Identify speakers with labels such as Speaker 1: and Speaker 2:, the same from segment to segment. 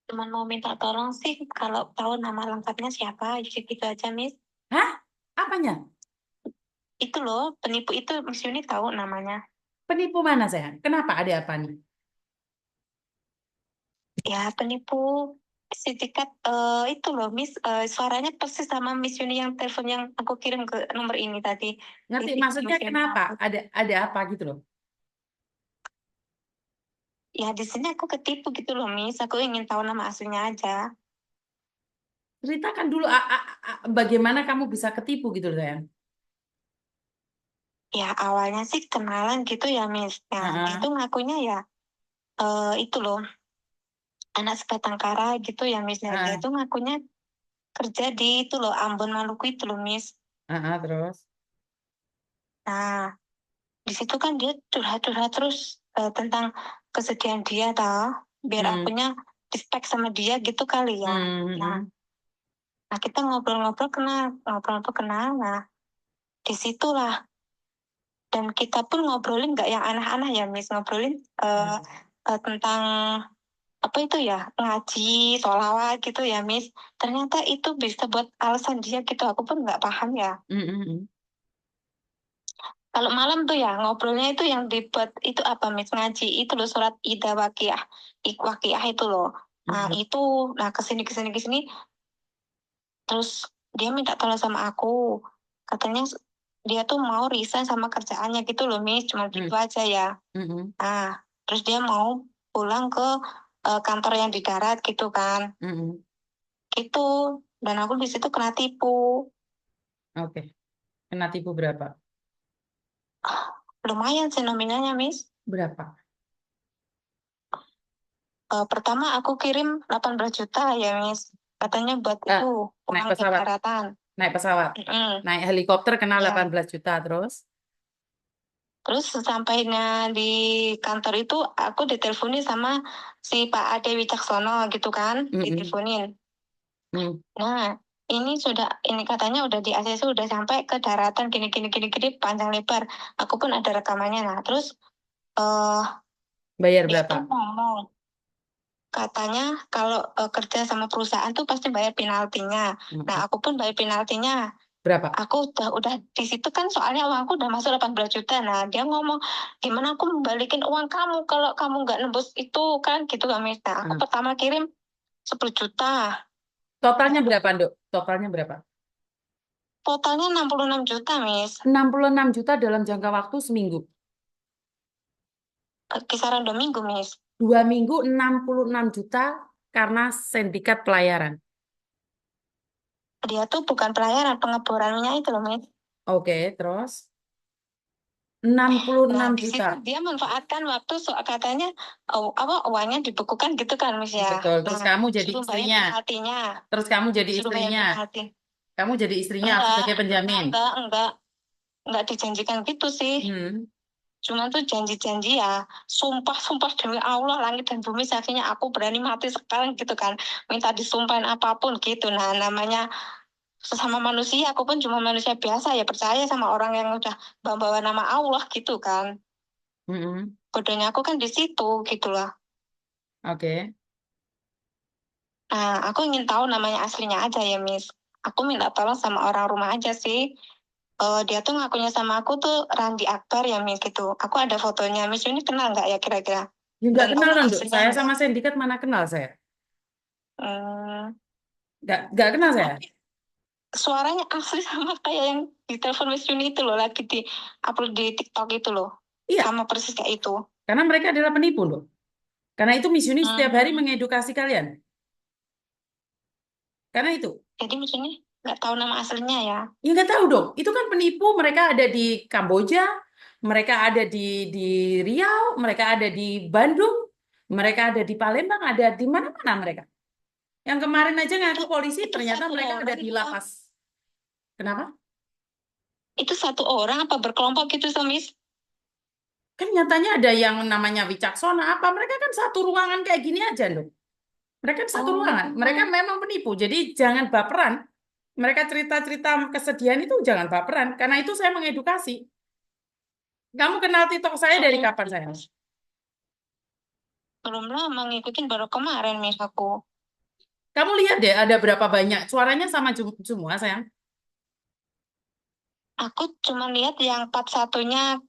Speaker 1: Cuman mau minta tolong sih, kalau tahu nama lengkapnya siapa, gitu aja, Miss.
Speaker 2: Hah? Apanya?
Speaker 1: Itu loh, penipu itu Miss Yuni tahu namanya.
Speaker 2: Penipu mana sayang? Kenapa ada apa nih?
Speaker 1: Ya, penipu sindikat itu loh, Miss. Suaranya persis sama Miss Yuni yang telepon yang aku kirim ke nomor ini tadi.
Speaker 2: Ngerti
Speaker 1: Di
Speaker 2: maksudnya
Speaker 1: Miss Yuni
Speaker 2: kenapa?
Speaker 1: tahu.
Speaker 2: Ada apa gitu loh?
Speaker 1: Ya, di sini aku ketipu gitu loh, Miss. Aku ingin tahu nama aslinya aja.
Speaker 2: Ceritakan dulu bagaimana kamu bisa ketipu gitu loh sayang.
Speaker 1: Ya, awalnya sih kenalan gitu ya, Miss. Nah, dia
Speaker 2: Heeh.
Speaker 1: tuh ngakunya ya, itu loh, anak sebatang kara gitu ya, Miss. Nah, dia
Speaker 2: Heeh.
Speaker 1: tuh ngakunya kerja di itu loh, Ambon Maluku itu loh, Miss.
Speaker 2: Heeh, terus.
Speaker 1: Nah, di situ kan dia curhat-curhat terus tentang kesedihan dia, tau. Biar
Speaker 2: Hmm.
Speaker 1: akunya respect sama dia gitu kali ya.
Speaker 2: Hmm.
Speaker 1: Nah,
Speaker 2: Hmm.
Speaker 1: nah kita ngobrol-ngobrol kenal. Nah, disitulah. Dan kita pun ngobrolin nggak yang aneh-aneh ya, Miss. Ngobrolin
Speaker 2: Hmm.
Speaker 1: tentang apa itu ya, ngaji, sholawat gitu ya, Miss. Ternyata itu bisa buat alasan dia gitu. Aku pun nggak paham ya.
Speaker 2: Hmm. Hmm.
Speaker 1: Kalau malam tuh ya ngobrolnya itu yang dibuat itu apa, Miss, ngaji itu loh, surat Ida Waqiah, Waqiah itu loh. Nah
Speaker 2: Hmm.
Speaker 1: itu, nah kesini, terus dia minta tolong sama aku. Katanya dia tuh mau resign sama kerjaannya gitu loh, Miss. Cuma
Speaker 2: Hmm.
Speaker 1: gitu aja ya.
Speaker 2: Hmm. Hmm.
Speaker 1: Nah terus dia mau pulang ke kantor yang di darat gitu kan.
Speaker 2: Hmm.
Speaker 1: Gitu. Dan aku di situ kena tipu.
Speaker 2: Oke. Kena tipu berapa?
Speaker 1: Lumayan sih nominalnya, Miss.
Speaker 2: Berapa?
Speaker 1: Pertama aku kirim 18 juta ya, Miss. Katanya buat
Speaker 2: Eh,
Speaker 1: itu
Speaker 2: naik
Speaker 1: pulang ke
Speaker 2: pesawat.
Speaker 1: daratan.
Speaker 2: Naik pesawat.
Speaker 1: Mm-mm.
Speaker 2: Naik helikopter kena
Speaker 1: Ya.
Speaker 2: 18 juta terus.
Speaker 1: Terus sesampainya di kantor itu aku diteleponin sama si Pak Ade Wicaksono gitu kan,
Speaker 2: Hmm.
Speaker 1: diteleponin.
Speaker 2: Hmm.
Speaker 1: Nah, ini katanya udah di ACC, udah sampai ke daratan gini panjang lebar. Aku pun ada rekamannya. Nah, terus eh
Speaker 2: Bayar
Speaker 1: dia tuh
Speaker 2: berapa?
Speaker 1: ngomong katanya kalau kerja sama perusahaan tuh pasti bayar penaltinya. Nah,
Speaker 2: Hmm.
Speaker 1: aku pun bayar penaltinya.
Speaker 2: Berapa?
Speaker 1: Aku udah di situ kan, soalnya uangku udah masuk 18 juta. Nah, dia ngomong, gimana aku membalikin uang kamu kalau kamu nggak nembus itu kan, gitu kan, Miss. Nah, aku
Speaker 2: Hmm.
Speaker 1: pertama kirim 10 juta.
Speaker 2: Totalnya berapa, Dok? Totalnya berapa?
Speaker 1: Totalnya 66 juta, Miss.
Speaker 2: 66 juta dalam jangka waktu seminggu.
Speaker 1: Kisaran 2 minggu, Miss.
Speaker 2: 2 minggu 66 juta karena sindikat pelayaran.
Speaker 1: Dia tuh bukan pelayaran, pengeborannya itu loh, Miss.
Speaker 2: Oke, terus enam puluh
Speaker 1: Nah,
Speaker 2: enam
Speaker 1: di
Speaker 2: juta.
Speaker 1: situ dia manfaatkan waktu, katanya apa uangnya dibekukan gitu kan, Miss ya.
Speaker 2: Betul. Terus
Speaker 1: Nah,
Speaker 2: kamu jadi
Speaker 1: suruh bayar
Speaker 2: istrinya.
Speaker 1: penaltinya.
Speaker 2: Terus kamu jadi
Speaker 1: Suruh bayar
Speaker 2: istrinya.
Speaker 1: penalti.
Speaker 2: Kamu jadi istrinya
Speaker 1: Enggak,
Speaker 2: sebagai penjamin.
Speaker 1: enggak dijanjikan gitu sih.
Speaker 2: Hmm.
Speaker 1: Cuma tuh janji-janji ya, sumpah demi Allah langit dan bumi saksinya, aku berani mati sekarang gitu kan, minta disumpahin apapun gitu. Nah, namanya sesama manusia, aku pun cuma manusia biasa ya, percaya sama orang yang udah bawa nama Allah gitu kan.
Speaker 2: Hmm.
Speaker 1: Bodohnya aku kan di situ gitu lah.
Speaker 2: Oke.
Speaker 1: Nah, aku ingin tahu namanya aslinya aja ya, Miss. Aku minta tolong sama orang rumah aja sih. Dia tuh ngakunya sama aku tuh Randi Akbar ya, Miss, gitu. Aku ada fotonya. Miss ini kenal nggak ya kira-kira?
Speaker 2: Ya nggak
Speaker 1: Dan
Speaker 2: kenal
Speaker 1: tahu
Speaker 2: kan, Dok.
Speaker 1: aslinya
Speaker 2: Saya
Speaker 1: nggak?
Speaker 2: sama sindikat mana kenal saya.
Speaker 1: Hmm,
Speaker 2: Nggak kenal saya.
Speaker 1: tapi suaranya asli sama kayak yang di telepon Miss Yuni itu loh, lagi di upload di TikTok itu loh.
Speaker 2: Iya,
Speaker 1: Sama persis kayak itu.
Speaker 2: karena mereka adalah penipu, loh. Karena itu Miss Yuni setiap hari
Speaker 1: Hmm,
Speaker 2: mengedukasi kalian. Karena itu.
Speaker 1: jadi Miss Yuni nggak tahu nama aslinya ya.
Speaker 2: Ya nggak tahu dong. Itu kan penipu. Mereka ada di Kamboja, mereka ada di Riau, mereka ada di Bandung, mereka ada di Palembang, ada di mana-mana mereka. Yang kemarin aja
Speaker 1: Itu
Speaker 2: ngaku polisi,
Speaker 1: itu
Speaker 2: ternyata
Speaker 1: satu
Speaker 2: mereka ada
Speaker 1: orang
Speaker 2: di
Speaker 1: apa?
Speaker 2: lapas. Kenapa?
Speaker 1: Itu satu orang apa berkelompok gitu, so, Miss?
Speaker 2: Kan nyatanya ada yang namanya Wicaksona apa. Mereka kan satu ruangan kayak gini aja loh. Mereka kan satu ruangan. Mereka
Speaker 1: Oh,
Speaker 2: memang penipu. Jadi jangan baperan. Mereka cerita-cerita kesedihan itu jangan baperan. Karena itu saya mengedukasi. Kamu kenal TikTok saya dari
Speaker 1: soalnya
Speaker 2: kapan saya?
Speaker 1: belum lama ngikutin, baru kemarin, Miss, aku.
Speaker 2: Kamu lihat deh ada berapa banyak. Suaranya sama semua, sayang.
Speaker 1: Aku cuma lihat yang part satunya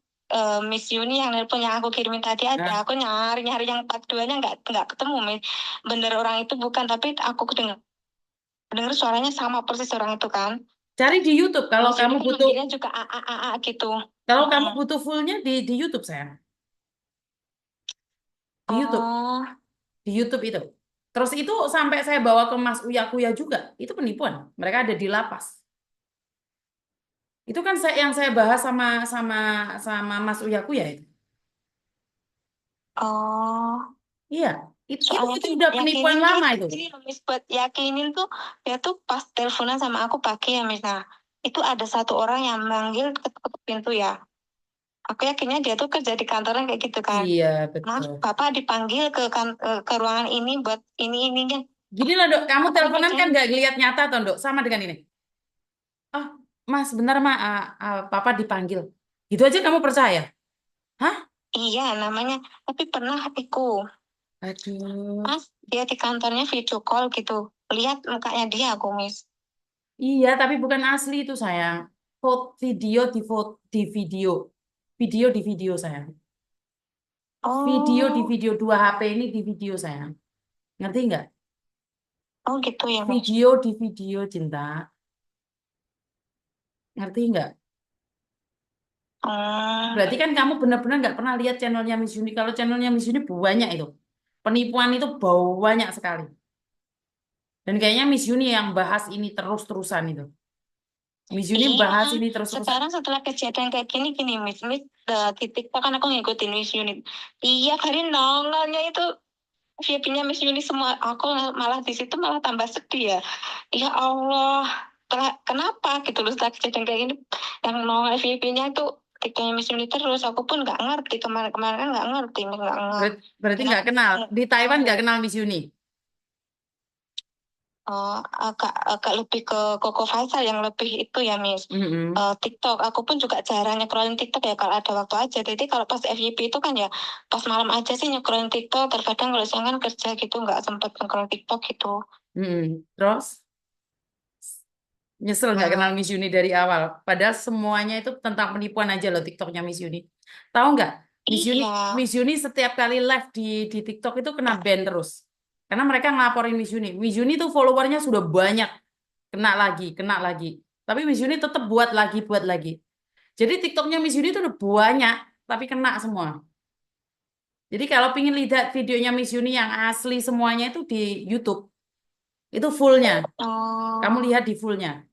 Speaker 1: Miss Yuni yang nelpon yang aku kirimin tadi ada.
Speaker 2: Nah,
Speaker 1: Aku nyari-nyari yang part 2-nya nggak ketemu, Miss. Bener orang itu bukan, tapi aku denger suaranya sama persis orang itu kan.
Speaker 2: cari di YouTube kalau
Speaker 1: Miss Yuni
Speaker 2: kamu
Speaker 1: kan
Speaker 2: butuh.
Speaker 1: manggilnya juga A gitu.
Speaker 2: Kalau kamu
Speaker 1: Mm-mm.
Speaker 2: butuh fullnya di YouTube, sayang. Di YouTube.
Speaker 1: Oh,
Speaker 2: Di YouTube itu. Terus itu sampai saya bawa ke Mas Uya Kuya juga. Itu penipuan. Mereka ada di lapas. Itu kan yang saya bahas sama sama sama Mas Uya Kuya itu.
Speaker 1: oh.
Speaker 2: Iya, itu
Speaker 1: Soalnya
Speaker 2: itu
Speaker 1: kan
Speaker 2: udah penipuan
Speaker 1: yakininnya
Speaker 2: lama
Speaker 1: itu
Speaker 2: itu.
Speaker 1: gini loh, Miss, buat yakinin tuh dia tuh pas teleponan sama aku pagi ya, Miss. Nah, itu ada satu orang yang manggil ketuk pintu ya. Aku yakinnya dia tuh kerja di kantornya kayak gitu kan.
Speaker 2: Iya,
Speaker 1: Maaf,
Speaker 2: betul.
Speaker 1: Bapak dipanggil ke ruangan ini buat ini kan.
Speaker 2: Gini loh, Dok. Kamu
Speaker 1: Aku kan
Speaker 2: teleponan kan
Speaker 1: percaya.
Speaker 2: nggak ngeliat nyata, toh, Dok. Sama dengan ini. Oh, Mas, bentar, Papa dipanggil. Gitu aja kamu percaya? Hah?
Speaker 1: Iya namanya. Tapi pernah aku,
Speaker 2: Aduh.
Speaker 1: Mas, dia di kantornya video call gitu. Lihat mukanya dia aku, Miss.
Speaker 2: Iya, tapi bukan asli itu, sayang. Foto, di video. Video di video, sayang. Video di
Speaker 1: Oh,
Speaker 2: video. Dua HP ini di video, sayang. Ngerti nggak?
Speaker 1: oh gitu ya, Miss.
Speaker 2: Video di video, cinta. Ngerti nggak?
Speaker 1: Hmm,
Speaker 2: Berarti kan kamu benar-benar nggak pernah lihat channelnya Miss Yuni. Kalau channelnya Miss Yuni banyak itu. Penipuan itu banyak sekali. Dan kayaknya Miss Yuni yang bahas ini terus-terusan itu. Miss Yuni
Speaker 1: iya.
Speaker 2: bahas ini terus-terusan.
Speaker 1: Sekarang setelah kejadian kayak gini, Miss, di TikTok kan aku ngikutin Miss Unit. Iya, hari nongolnya itu VIP-nya Miss Unit semua. Aku malah di situ malah tambah sedih ya. Ya Allah, kenapa gitu loh setelah kejadian kayak gini yang nongol VIP-nya itu TikToknya Miss Unit terus. Aku pun nggak ngerti kemarin-kemarin kan nggak ngerti, nggak
Speaker 2: Berarti
Speaker 1: nggak
Speaker 2: nggak kenal. Di
Speaker 1: nggak
Speaker 2: Taiwan
Speaker 1: tahu.
Speaker 2: nggak kenal Miss Yuni.
Speaker 1: Agak agak lebih ke Koko Faisal yang lebih itu ya, Miss.
Speaker 2: Mm-mm.
Speaker 1: TikTok aku pun juga jarang nyekrolin TikTok ya kalau ada waktu aja. Jadi kalau pas FYP itu kan ya pas malam aja sih nyekrolin TikTok. Terkadang kalau siang kan kerja gitu nggak sempet nyekrolin TikTok gitu.
Speaker 2: Mm-mm. Terus nyesel nggak kenal Miss Yuni dari awal. Padahal semuanya itu tentang penipuan aja loh TikToknya Miss Yuni. Tahu nggak? Miss Yuni,
Speaker 1: Iya.
Speaker 2: Miss Yuni setiap kali live di TikTok itu kena ban terus. Karena mereka ngelaporin Miss Yuni. Miss Yuni tuh followernya sudah banyak. Kena lagi, kena lagi. Tapi Miss Yuni tetap buat lagi, buat lagi. Jadi TikToknya Miss Yuni itu udah banyak, tapi kena semua. Jadi kalau pingin lihat videonya Miss Yuni yang asli semuanya itu di YouTube. Itu fullnya. Kamu
Speaker 1: Oh,
Speaker 2: lihat di fullnya.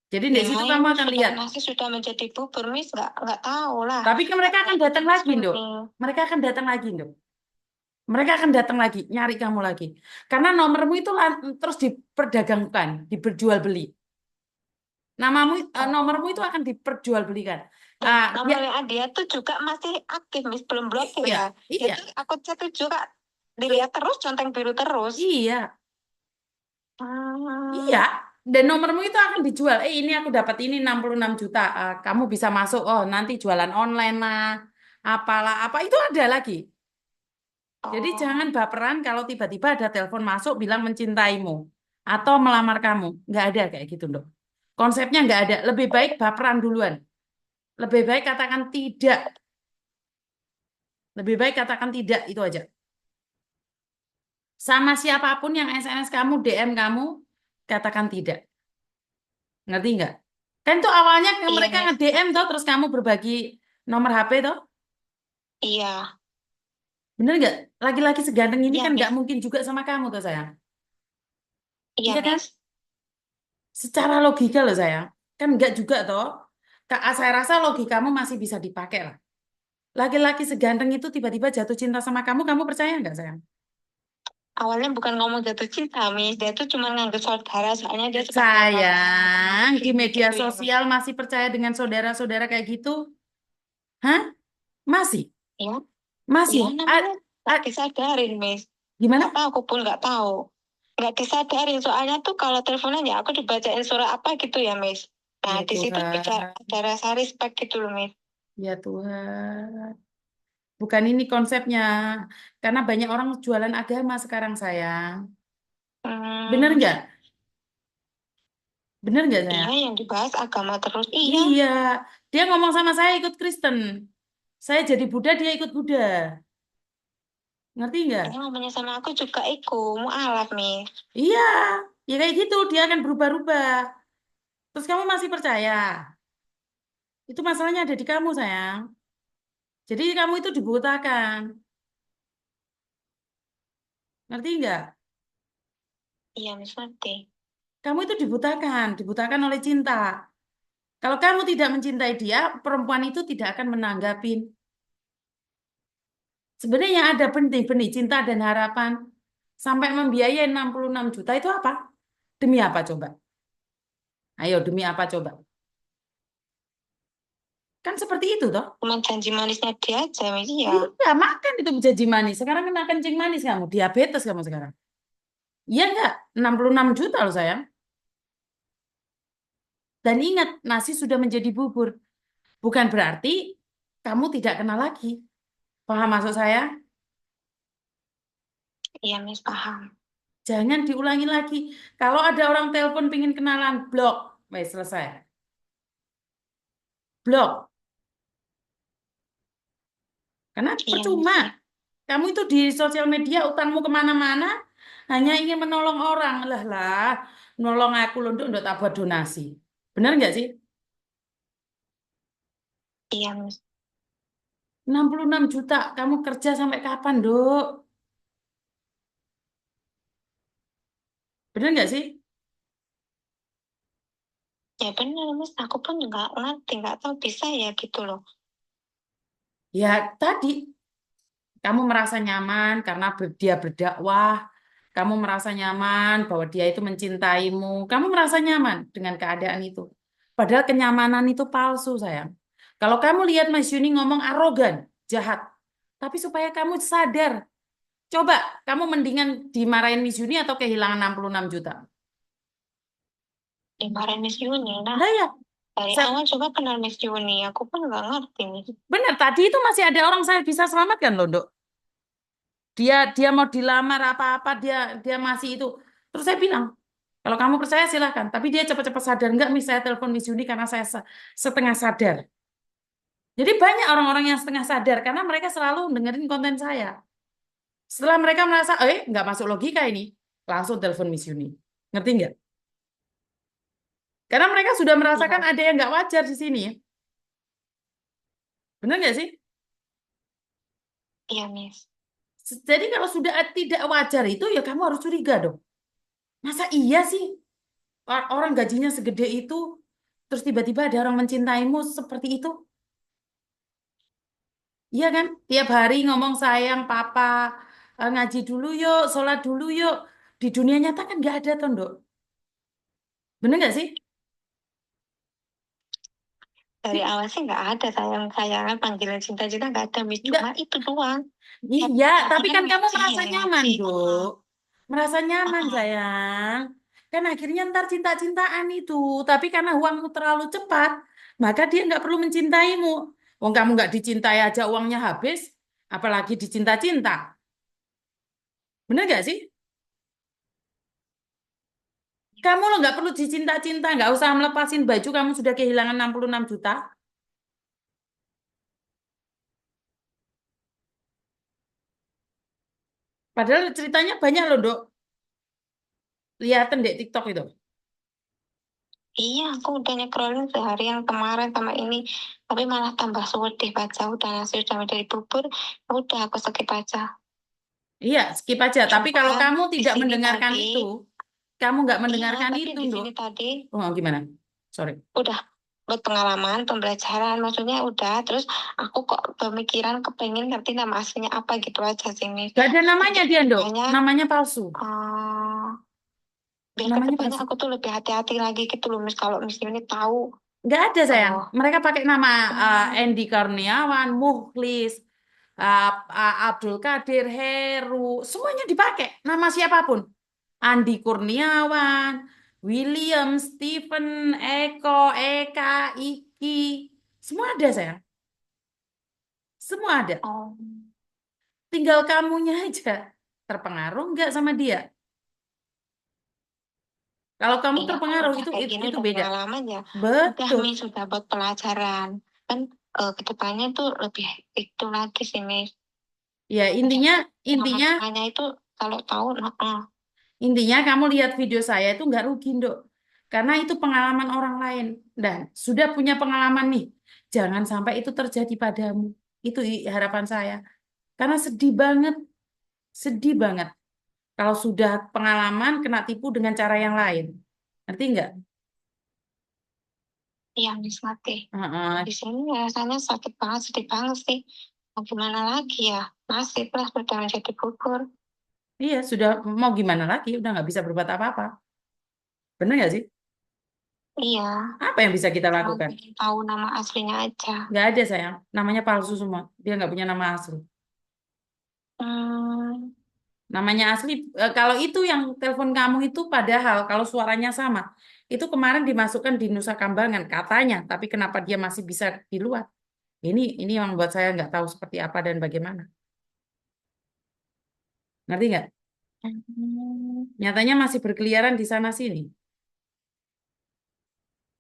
Speaker 2: Jadi di
Speaker 1: ya
Speaker 2: situ kamu
Speaker 1: ini
Speaker 2: akan
Speaker 1: sudah
Speaker 2: lihat.
Speaker 1: nasi sudah menjadi bubur, Miss, nggak tahu lah.
Speaker 2: Tapi kan mereka
Speaker 1: Aku
Speaker 2: akan
Speaker 1: ikutin
Speaker 2: datang
Speaker 1: Miss
Speaker 2: lagi, Dok.
Speaker 1: Yuni.
Speaker 2: Mereka akan datang lagi, Dok. Mereka akan datang lagi, nyari kamu lagi. Karena nomormu itu terus diperdagangkan, diperjualbeli. Nomormu itu
Speaker 1: Oh,
Speaker 2: akan diperjualbelikan.
Speaker 1: dan
Speaker 2: Dia,
Speaker 1: nomor WA dia tuh juga masih aktif, Miss, belum blokir
Speaker 2: iya,
Speaker 1: ya. Dia
Speaker 2: iya,
Speaker 1: tuh akun chat tuh juga dilihat terus, centang biru terus.
Speaker 2: iya, iya.
Speaker 1: Hmm.
Speaker 2: Dan nomormu itu akan dijual. Ini aku dapat ini 66 juta. Kamu bisa masuk. Oh, nanti jualan online lah. Apalah, apa itu ada lagi. Jadi jangan
Speaker 1: Oh,
Speaker 2: baperan kalau tiba-tiba ada telepon masuk bilang mencintaimu atau melamar kamu. Nggak ada kayak gitu, dok. Konsepnya nggak ada. Lebih baik baperan duluan. Lebih baik katakan tidak. Lebih baik katakan tidak, itu aja. Sama siapapun yang SMS kamu, DM kamu, katakan tidak. Ngerti nggak? Kan tuh awalnya
Speaker 1: iya,
Speaker 2: mereka
Speaker 1: Miss.
Speaker 2: nge-DM toh, terus kamu berbagi nomor HP toh.
Speaker 1: Iya,
Speaker 2: Bener nggak? Laki-laki seganteng ini
Speaker 1: iya,
Speaker 2: kan nggak
Speaker 1: Miss.
Speaker 2: mungkin juga sama kamu tuh, sayang.
Speaker 1: Iya,
Speaker 2: Iya kan?
Speaker 1: Miss.
Speaker 2: Secara logika loh, sayang. Kan nggak juga toh. Saya rasa logikamu masih bisa dipakai lah. Laki-laki seganteng itu tiba-tiba jatuh cinta sama kamu percaya nggak, sayang?
Speaker 1: Awalnya bukan ngomong jatuh cinta, Miss. Dia tuh cuma nganggep saudara, soalnya dia suka ngomong
Speaker 2: Sayang, di media
Speaker 1: gitu ya, Miss.
Speaker 2: sosial masih percaya dengan saudara-saudara kayak gitu? Hah? Masih?
Speaker 1: Iya, iya
Speaker 2: Masih?
Speaker 1: namanya nggak disadarin, Miss.
Speaker 2: Gimana?
Speaker 1: Apa aku pun nggak tahu. Nggak disadarin, soalnya tuh kalau teleponan ya aku dibacain surat apa gitu ya, Miss. Nah,
Speaker 2: Ya
Speaker 1: di situ
Speaker 2: Tuhan,
Speaker 1: ada rasa respect gitu loh, Miss.
Speaker 2: ya Tuhan. Bukan ini konsepnya. Karena banyak orang jualan agama sekarang, sayang. Bener
Speaker 1: Hmm,
Speaker 2: nggak? Bener nggak,
Speaker 1: iya
Speaker 2: sayang?
Speaker 1: yang dibahas agama terus. Iya,
Speaker 2: Iya. Dia ngomong sama saya ikut Kristen. Saya jadi Buddha, dia ikut Buddha. Ngerti nggak?
Speaker 1: ini ngomongnya sama aku juga mualaf nih.
Speaker 2: Iya. Ya kayak gitu, dia akan berubah-ubah. Terus kamu masih percaya? Itu masalahnya ada di kamu, sayang. Jadi kamu itu dibutakan. Ngerti nggak?
Speaker 1: Iya, Miss ngerti.
Speaker 2: Kamu itu dibutakan, dibutakan oleh cinta. Kalau kamu tidak mencintai dia, perempuan itu tidak akan menanggapi. Sebenarnya ada benih-benih cinta dan harapan. Sampai membiayai 66 juta itu apa? Demi apa coba? Ayo, demi apa coba? Kan seperti itu toh.
Speaker 1: Cuma janji manisnya dia aja, Miss. Iya.
Speaker 2: Iya, makan itu janji manis. Sekarang kena kencing manis kamu. Diabetes kamu sekarang. Iya enggak? 66 juta loh sayang. Dan ingat, nasi sudah menjadi bubur. Bukan berarti kamu tidak kenal lagi. Paham maksud saya?
Speaker 1: Iya, Miss, paham.
Speaker 2: Jangan diulangi lagi. Kalau ada orang telepon pingin kenalan, blok. Baik, selesai. Blok. Karena
Speaker 1: Iya,
Speaker 2: percuma.
Speaker 1: Miss. Iya.
Speaker 2: Kamu itu di sosial media, utangmu kemana-mana, hanya ingin menolong orang. Lah, lah. Nolong aku loh, untuk tak buat donasi. Benar nggak sih?
Speaker 1: Iya, Miss.
Speaker 2: 66 juta. Kamu kerja sampai kapan, Dok? Benar nggak sih?
Speaker 1: Ya benar, Miss. Aku pun nggak ngerti, nggak tahu bisa ya gitu loh.
Speaker 2: Ya, tadi. Kamu merasa nyaman karena dia berdakwah. Kamu merasa nyaman bahwa dia itu mencintaimu. Kamu merasa nyaman dengan keadaan itu. Padahal kenyamanan itu palsu, sayang. Kalau kamu lihat Mas Yuni ngomong arogan, jahat. Tapi supaya kamu sadar, coba kamu mendingan dimarahin Miss Yuni atau kehilangan 66 juta.
Speaker 1: Dimarahin Miss Yuni. Nah,
Speaker 2: Nah ya,
Speaker 1: dari awal coba kenal Miss Yuni. Aku pun nggak ngerti, Miss.
Speaker 2: benar, tadi itu masih ada orang saya bisa selamatkan loh, Dok. Dia mau dilamar apa-apa, dia masih itu. Terus saya bilang, kalau kamu percaya silahkan. Tapi dia cepat-cepat sadar. Enggak, Miss, saya telepon Miss Yuni karena saya setengah sadar. Jadi banyak orang-orang yang setengah sadar karena mereka selalu dengerin konten saya. Setelah mereka merasa, nggak masuk logika ini, langsung telepon Miss Yuni. Ngerti nggak? Karena mereka sudah merasakan
Speaker 1: Iya,
Speaker 2: ada yang nggak wajar di sini. Benar nggak sih?
Speaker 1: iya, Miss.
Speaker 2: Jadi kalau sudah tidak wajar itu, ya kamu harus curiga dong. Masa iya sih orang gajinya segede itu, terus tiba-tiba ada orang mencintaimu seperti itu? Iya kan? Tiap hari ngomong sayang, papa, ngaji dulu yuk, sholat dulu yuk. Di dunia nyata kan nggak ada, Tondo. Bener nggak sih?
Speaker 1: Dari awal sih nggak ada sayang-sayangan panggilan cinta-cinta nggak ada, Miss. Cuma
Speaker 2: Nggak.
Speaker 1: itu doang.
Speaker 2: Iya, tapi
Speaker 1: Akhirnya
Speaker 2: kan kamu
Speaker 1: ngaji,
Speaker 2: merasa nyaman,
Speaker 1: ngaji.
Speaker 2: Dok. Merasa nyaman,
Speaker 1: Heeh.
Speaker 2: sayang. Kan akhirnya ntar cinta-cintaan itu. Tapi karena uangmu terlalu cepat, maka dia nggak perlu mencintaimu. Wong kamu nggak dicintai aja uangnya habis, apalagi dicinta-cinta. Bener nggak sih? Kamu lo nggak perlu dicinta-cinta, nggak usah melepasin baju, kamu sudah kehilangan 66 juta. Padahal ceritanya banyak loh, Dok. Lihatan deh TikTok itu.
Speaker 1: Iya, aku udah nyecrolling seharian kemarin sama ini. Tapi malah tambah sedih baca. Udah nasi udah dari bubur. Udah aku skip aja.
Speaker 2: Iya, skip aja. Tapi
Speaker 1: Cuma
Speaker 2: kalau kamu
Speaker 1: di
Speaker 2: tidak
Speaker 1: sini
Speaker 2: mendengarkan
Speaker 1: tadi,
Speaker 2: itu, kamu nggak
Speaker 1: iya,
Speaker 2: mendengarkan
Speaker 1: tapi
Speaker 2: itu,
Speaker 1: di
Speaker 2: Dok.
Speaker 1: sini tadi
Speaker 2: Oh, gimana? Sorry.
Speaker 1: udah buat pengalaman, pembelajaran. Maksudnya udah. Terus aku kok pemikiran kepengen ngerti nama aslinya apa gitu aja sih, Miss.
Speaker 2: Gak ada
Speaker 1: Nanti
Speaker 2: namanya dia, Dok.
Speaker 1: kedepannya,
Speaker 2: Namanya palsu.
Speaker 1: biar
Speaker 2: Namanya
Speaker 1: kedepannya
Speaker 2: palsu.
Speaker 1: aku tuh lebih hati-hati lagi gitu loh, Miss. Kalau Miss ini tahu.
Speaker 2: Nggak ada, sayang.
Speaker 1: Oh,
Speaker 2: Mereka pakai nama
Speaker 1: hmm,
Speaker 2: Andy Kurniawan, Mukhlis, Abdul Qadir, Heru. Semuanya dipakai. Nama siapapun. Andi Kurniawan, William, Stephen, Eko, Eka, Iki. Semua ada, sayang. Semua ada.
Speaker 1: Oh,
Speaker 2: Tinggal kamunya aja. Terpengaruh nggak sama dia? Kalau kamu
Speaker 1: iya kalau
Speaker 2: terpengaruh
Speaker 1: udah
Speaker 2: itu
Speaker 1: kayak
Speaker 2: itu,
Speaker 1: gini
Speaker 2: itu
Speaker 1: udah
Speaker 2: beda.
Speaker 1: pengalaman ya. Udah
Speaker 2: Betul.
Speaker 1: Mi sudah buat pelajaran. Kan kedepannya itu lebih itu lagi sih Mi.
Speaker 2: Ya intinya intinya
Speaker 1: Namanya itu kalau tahu, nah,
Speaker 2: intinya kamu lihat video saya itu nggak rugi, Dok. Karena itu pengalaman orang lain. Dan sudah punya pengalaman nih. Jangan sampai itu terjadi padamu. Itu harapan saya. Karena sedih banget. Sedih banget. Kalau sudah pengalaman kena tipu dengan cara yang lain. Ngerti nggak?
Speaker 1: yang ngerti.
Speaker 2: Heeh.
Speaker 1: Di sini rasanya sakit banget, sedih banget sih. Mau gimana lagi ya? Nasib lah sudah menjadi gugur.
Speaker 2: Iya, sudah mau gimana lagi? Udah nggak bisa berbuat apa-apa. Bener nggak sih?
Speaker 1: Iya,
Speaker 2: Apa yang bisa kita
Speaker 1: cuma
Speaker 2: lakukan?
Speaker 1: pengen tahu nama aslinya aja.
Speaker 2: Nggak ada, sayang. Namanya palsu semua. Dia nggak punya nama asli.
Speaker 1: Hmm,
Speaker 2: Namanya asli, kalau itu yang telepon kamu itu padahal kalau suaranya sama, itu kemarin dimasukkan di Nusa Kambangan katanya, tapi kenapa dia masih bisa di luar? Ini yang membuat saya nggak tahu seperti apa dan bagaimana. Ngerti nggak?
Speaker 1: hmm.
Speaker 2: Nyatanya masih berkeliaran di sana sini.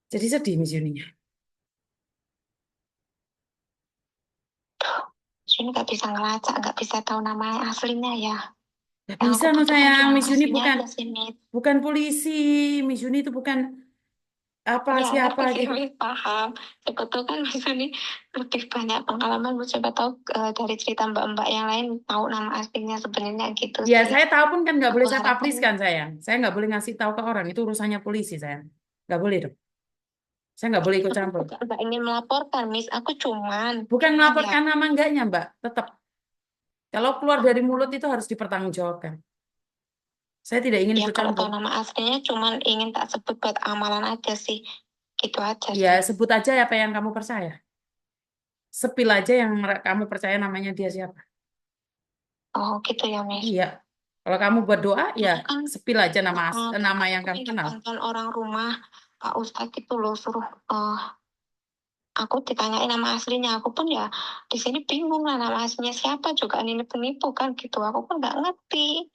Speaker 2: Jadi sedih Miss Yuninya.
Speaker 1: Sini nggak bisa ngelacak, nggak bisa tahu nama aslinya ya.
Speaker 2: Nggak
Speaker 1: Yang
Speaker 2: bisa
Speaker 1: aku
Speaker 2: no
Speaker 1: butuhkan
Speaker 2: sayang,
Speaker 1: cuma nama
Speaker 2: Miss Yuni
Speaker 1: aslinya
Speaker 2: bukan
Speaker 1: aja sih, Mit.
Speaker 2: bukan polisi, Miss Yuni itu bukan apa
Speaker 1: Ya,
Speaker 2: siapa
Speaker 1: ngerti sih,
Speaker 2: gitu.
Speaker 1: Mit, paham. Siapa tahu kan Mas ini lebih banyak pengalaman. Siapa tahu dari cerita mbak-mbak yang lain tahu nama aslinya sebenarnya gitu
Speaker 2: Ya
Speaker 1: sih.
Speaker 2: saya tahu pun kan nggak
Speaker 1: Aku
Speaker 2: boleh saya
Speaker 1: harapkan
Speaker 2: publiskan sayang. Saya nggak boleh ngasih tahu ke orang itu urusannya polisi sayang. Nggak boleh dong. Saya nggak boleh ikut
Speaker 1: aku
Speaker 2: campur.
Speaker 1: bukan nggak ingin melaporkan, Miss. Aku
Speaker 2: Bukan
Speaker 1: cuman ya,
Speaker 2: melaporkan nama enggaknya, Mbak. Tetap. Kalau keluar dari mulut itu harus dipertanggungjawabkan. Saya tidak ingin
Speaker 1: ya
Speaker 2: ikut
Speaker 1: kalau
Speaker 2: campur.
Speaker 1: tahu nama aslinya cuman ingin tak sebut buat amalan aja sih. Gitu aja
Speaker 2: Ya,
Speaker 1: sih.
Speaker 2: sebut aja apa yang kamu percaya. Sepil aja yang kamu percaya namanya dia siapa.
Speaker 1: Oh gitu ya, Miss.
Speaker 2: Iya. Kalau kamu buat doa, ya
Speaker 1: Soalnya kan
Speaker 2: sepil aja nama
Speaker 1: aku
Speaker 2: yang kamu
Speaker 1: minta
Speaker 2: kenal.
Speaker 1: bantuan orang rumah. Pak Ustadz itu loh suruh aku ditanyain nama aslinya. Aku pun ya di sini bingung lah nama aslinya siapa juga ini penipu kan gitu. Aku pun nggak ngerti.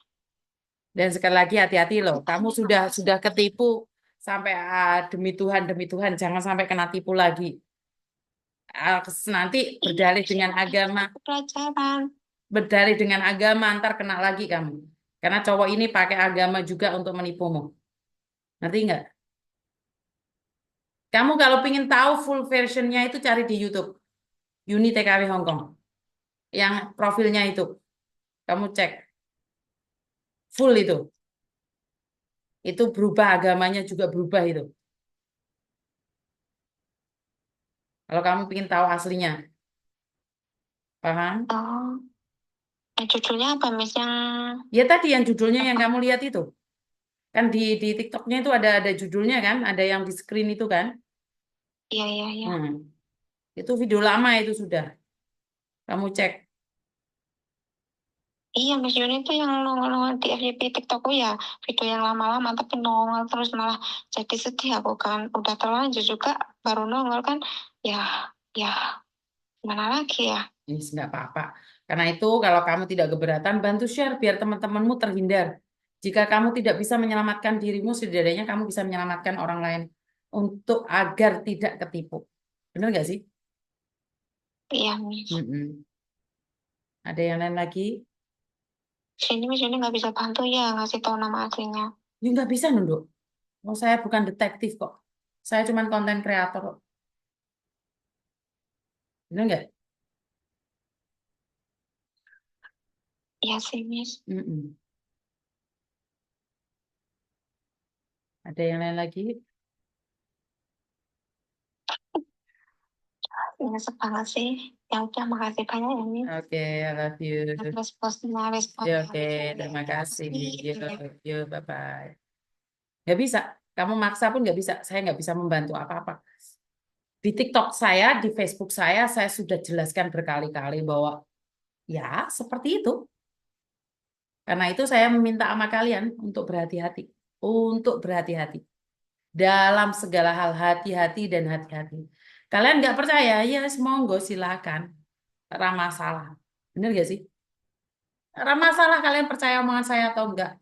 Speaker 2: Dan sekali lagi hati-hati loh. Kamu
Speaker 1: Ditanya
Speaker 2: sudah
Speaker 1: nama
Speaker 2: sudah
Speaker 1: aslinya.
Speaker 2: ketipu sampai demi Tuhan jangan sampai kena tipu lagi. Nanti
Speaker 1: Iya,
Speaker 2: berdalih
Speaker 1: di
Speaker 2: dengan
Speaker 1: sini kan
Speaker 2: agama,
Speaker 1: aku pelajaran.
Speaker 2: ntar kena lagi kamu. Karena cowok ini pakai agama juga untuk menipumu. Ngerti nggak? Kamu kalau pengen tahu full versionnya itu cari di YouTube. Uni TKW Hongkong. Yang profilnya itu. Kamu cek. Full itu. Itu berubah agamanya juga berubah itu. Kalau kamu pengen tahu aslinya. Paham?
Speaker 1: Oh, judulnya apa Miss yang
Speaker 2: Ya tadi yang judulnya yang
Speaker 1: apa?
Speaker 2: kamu lihat itu. Kan di TikToknya itu ada judulnya kan. Ada yang di screen itu kan.
Speaker 1: Iya iya iya.
Speaker 2: Hmm. Itu video lama itu sudah. Kamu cek.
Speaker 1: Iya Miss Yuni tuh yang nongol-nongol di FYP TikTokku ya video yang lama-lama tapi nongol terus malah jadi sedih aku kan udah terlanjur juga baru nongol kan ya ya gimana lagi ya.
Speaker 2: Ini nggak apa-apa. Karena itu kalau kamu tidak keberatan, bantu share biar teman-temanmu terhindar. Jika kamu tidak bisa menyelamatkan dirimu, setidaknya kamu bisa menyelamatkan orang lain untuk agar tidak ketipu. Benar nggak sih?
Speaker 1: Iya Miss.
Speaker 2: Mm-mm. Ada yang lain lagi?
Speaker 1: Sini Miss Yuni nggak bisa bantu ya ngasih tahu nama aslinya.
Speaker 2: Ya nggak bisa, Nunduk. Oh, saya bukan detektif kok. Saya cuma konten kreator kok. Benar nggak?
Speaker 1: Iya sih Miss.
Speaker 2: Mm-mm. Ada yang lain lagi?
Speaker 1: Nyesek banget sih. Ya udah makasih banyak ya Miss.
Speaker 2: Oke, I love you.
Speaker 1: Responnya
Speaker 2: Ya,
Speaker 1: responnya.
Speaker 2: oke, terima kasih. Yuk,
Speaker 1: Makasih.
Speaker 2: yuk, bye-bye. Nggak bisa. Kamu maksa pun nggak bisa. Saya nggak bisa membantu apa-apa. Di TikTok saya, di Facebook saya sudah jelaskan berkali-kali bahwa ya seperti itu. Karena itu saya meminta sama kalian untuk berhati-hati. Untuk berhati-hati. Dalam segala hal, hati-hati dan hati-hati. Kalian nggak percaya? Ya, monggo silakan. Rama salah. Bener gak sih? Rama salah, kalian percaya omongan saya atau enggak?